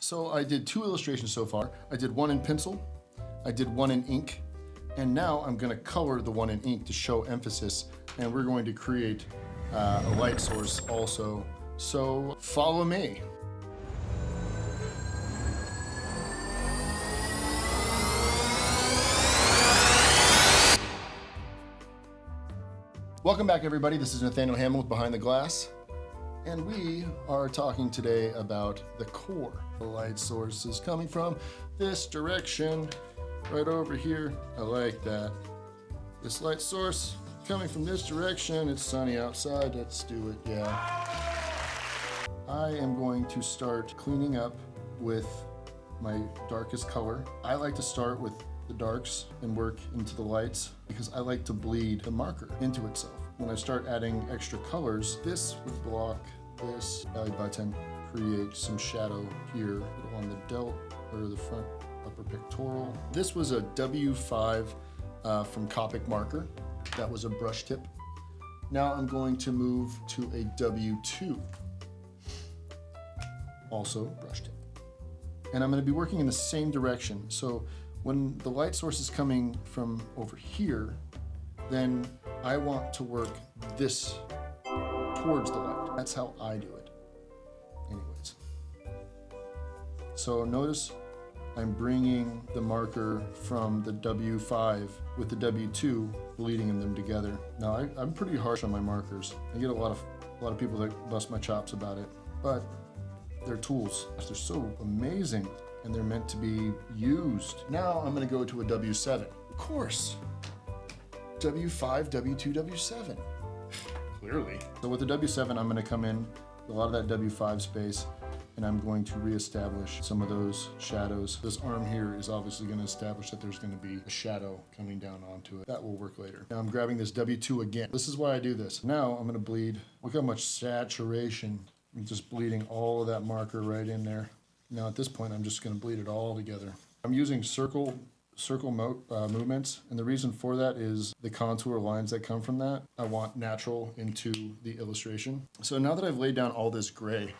So I did 2 illustrations so far. I did one in pencil, I did one in ink, and now I'm gonna color the one in ink to show emphasis, and we're going to create a light source also. So follow me. Welcome back, everybody. This is Nathaniel Hamill with Behind the Glass, and we are talking today about the core. The light source is coming from this direction, right over here. I like that. This light source coming from this direction. It's sunny outside. Let's do it, yeah. I am going to start cleaning up with my darkest color. I like to start with the darks and work into the lights because I like to bleed the marker into itself. When I start adding extra colors, this would block this belly button, create some shadow here on the delt or the front upper pectoral. This was a W5 from Copic marker. That was a brush tip. Now I'm going to move to a W2, also brush tip. And I'm going to be working in the same direction. So when the light source is coming from over here, then I want to work this towards the light. That's how I do it. Anyways. So notice I'm bringing the marker from the W5 with the W2, bleeding them together. Now I'm pretty harsh on my markers. I get a lot of people that bust my chops about it, but they're tools. They're so amazing and they're meant to be used. Now I'm gonna go to a W7. Of course, W5, W2, W7. Clearly. So with the W7, I'm gonna come in a lot of that W5 space and I'm going to reestablish some of those shadows. This arm here is obviously gonna establish that there's gonna be a shadow coming down onto it. That will work later. Now I'm grabbing this W2 again. This is why I do this. Now I'm gonna bleed. Look how much saturation. I'm just bleeding all of that marker right in there. Now at this point, I'm just gonna bleed it all together. I'm using circle movements, and the reason for that is the contour lines that come from that. I want natural into the illustration. So now that I've laid down all this gray,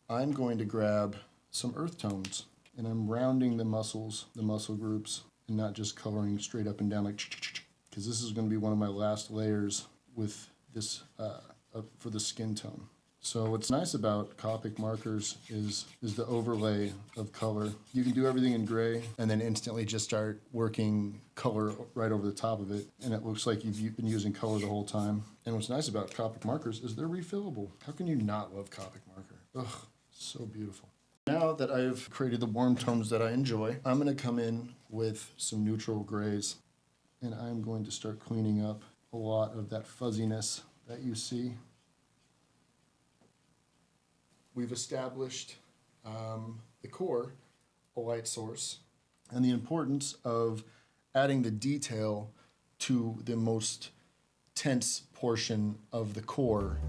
I'm going to grab some earth tones, and I'm rounding the muscles, the muscle groups, and not just coloring straight up and down like, because this is gonna be one of my last layers with this for the skin tone. So what's nice about Copic markers is the overlay of color. You can do everything in gray and then instantly just start working color right over the top of it. And it looks like you've been using color the whole time. And what's nice about Copic markers is they're refillable. How can you not love Copic marker? Ugh, so beautiful. Now that I've created the warm tones that I enjoy, I'm gonna come in with some neutral grays. And I'm going to start cleaning up a lot of that fuzziness that you see. We've established the core, a light source, and the importance of adding the detail to the most tense portion of the core.